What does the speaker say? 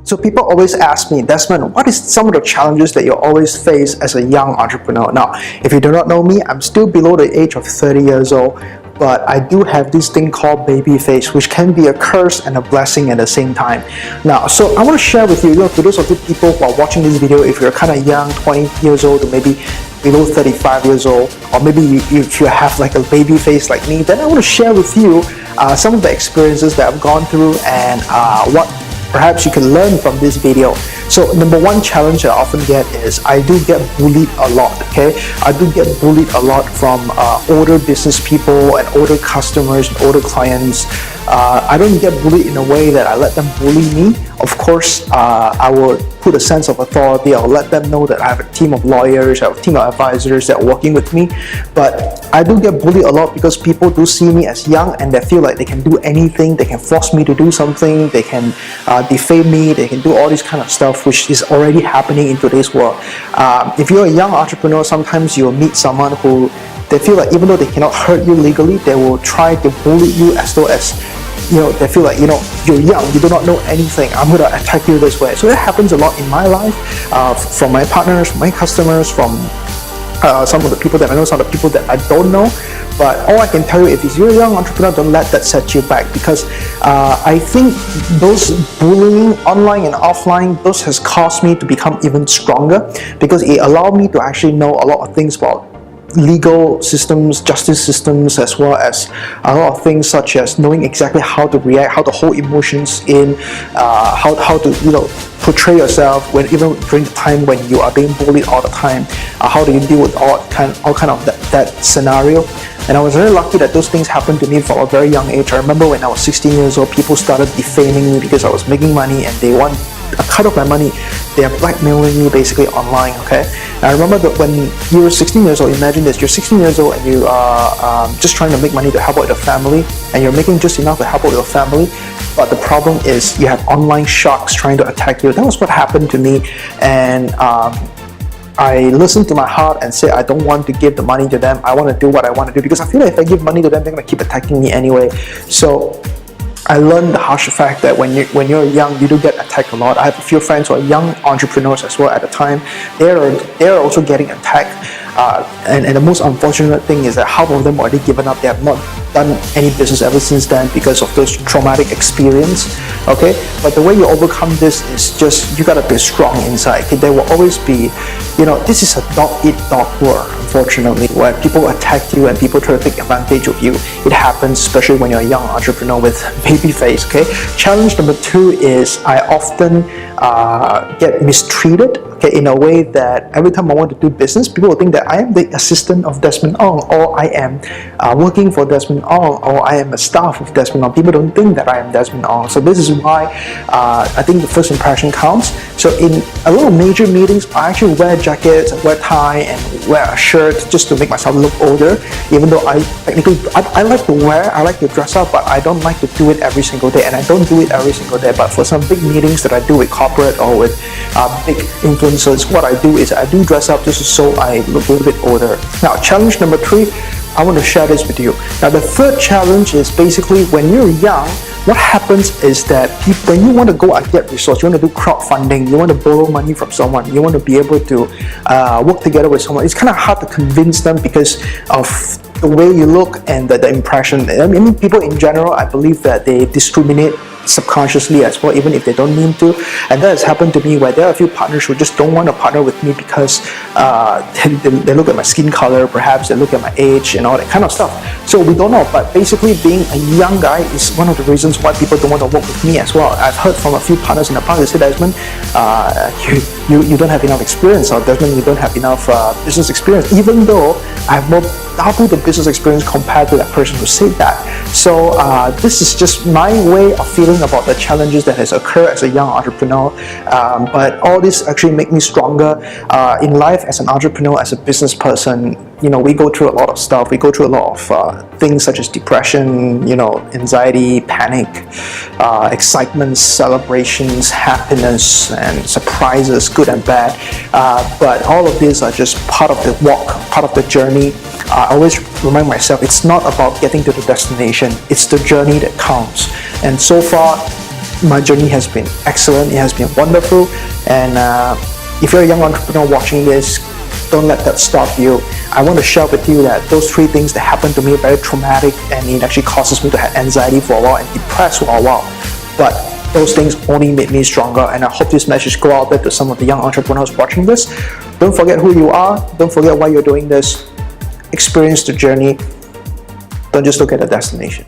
So people always ask me, Desmond, what is some of the challenges that you always face as a young entrepreneur? Now, if you do not know me, I'm still below the age of 30 years old, but I do have this thing called baby face, which can be a curse and a blessing at the same time. Now, so I want to share with you, to those of you people who are watching this video, if you're kind of young, 20 years old, or maybe below 35 years old, or maybe if you have like a baby face like me, then I want to share with you some of the experiences that I've gone through and what perhaps you can learn from this video. So number one challenge I often get is I do get bullied a lot, okay? I do get bullied a lot from older business people and older customers and older clients. I don't get bullied in a way that I let them bully me. Of course, I will put a sense of authority. I'll let them know that I have a team of lawyers, I have a team of advisors that are working with me. But I do get bullied a lot because people do see me as young and they feel like they can do anything. They can force me to do something. They can defame me. They can do all this kind of stuff, which is already happening in today's world. If you're a young entrepreneur, sometimes you'll meet someone who they feel like even though they cannot hurt you legally, they will try to bully you as though as they feel like, you're young, you do not know anything, I'm going to attack you this way. So that happens a lot in my life, from my partners, from my customers, from some of the people that I know, some of the people that I don't know. But all I can tell you, if you're a young entrepreneur, don't let that set you back, because I think those bullying online and offline, those has caused me to become even stronger, because it allowed me to actually know a lot of things about legal systems, justice systems, as well as a lot of things such as knowing exactly how to react, how to hold emotions in, how to portray yourself when even during the time when you are being bullied all the time. How do you deal with all kind of that scenario? And I was very lucky that those things happened to me from a very young age. I remember when I was 16 years old, people started defaming me because I was making money and they want a cut of my money. They are blackmailing me basically online, okay? And I remember that when you were 16 years old, imagine this, you're 16 years old and you are just trying to make money to help out your family, and you're making just enough to help out your family, but the problem is you have online sharks trying to attack you. That was what happened to me, and I listened to my heart and said I don't want to give the money to them. I want to do what I want to do, because I feel like if I give money to them, they're going to keep attacking me anyway. So I learned the harsh fact that when you're young, you do get attacked a lot. I have a few friends who are young entrepreneurs as well at the time. They're also getting attacked. And the most unfortunate thing is that half of them already given up. They have not done any business ever since then because of those traumatic experience. Okay, but the way you overcome this is just you gotta be strong inside. Okay? There will always be, this is a dog-eat-dog world, unfortunately, where people attack you and people try to take advantage of you. It happens, especially when you're a young entrepreneur with baby face. Okay, challenge number 2 is I often get mistreated, okay, in a way that every time I want to do business, people will think that I am the assistant of Desmond Ong, or I am working for Desmond Ong, or I am a staff of Desmond Ong. People don't think that I am Desmond Ong. So this is why I think the first impression counts. So in a lot of major meetings, I actually wear jackets, I wear tie, and wear a shirt just to make myself look older, even though I like to wear, I like to dress up, but I don't like to do it every single day, and I don't do it every single day. But for some big meetings that I do with corporate or with big influencers, what I do is I do dress up just so I look a little bit older. Now, challenge number 3, I want to share this with you. Now, the third challenge is basically when you're young, what happens is that when you want to go and get resources, you want to do crowdfunding, you want to borrow money from someone, you want to be able to work together with someone, it's kind of hard to convince them because of the way you look and the impression. I mean, people in general, I believe that they discriminate subconsciously as well, even if they don't mean to. And that has happened to me where there are a few partners who just don't want to partner with me because they look at my skin color, perhaps they look at my age and all that kind of stuff. So we don't know, but basically being a young guy is one of the reasons why people don't want to work with me as well. I've heard from a few partners in the past, they say, Desmond, you don't have enough experience, or Desmond, you don't have enough business experience, even though I have more double the business experience compared to that person who said that. So this is just my way of feeling about the challenges that has occurred as a young entrepreneur, but all this actually make me stronger in life as an entrepreneur, as a business person. We go through a lot of stuff. We go through a lot of things such as depression, anxiety, panic, excitement, celebrations, happiness, and surprises, good and bad. But all of these are just part of the walk, part of the journey. I always remind myself, it's not about getting to the destination, it's the journey that counts. And so far, my journey has been excellent, it has been wonderful, and if you're a young entrepreneur watching this, don't let that stop you. I want to share with you that those 3 things that happened to me are very traumatic, and it actually causes me to have anxiety for a while and depressed for a while. But those things only made me stronger, and I hope this message go out there to some of the young entrepreneurs watching this. Don't forget who you are. Don't forget why you're doing this. Experience the journey. Don't just look at the destination.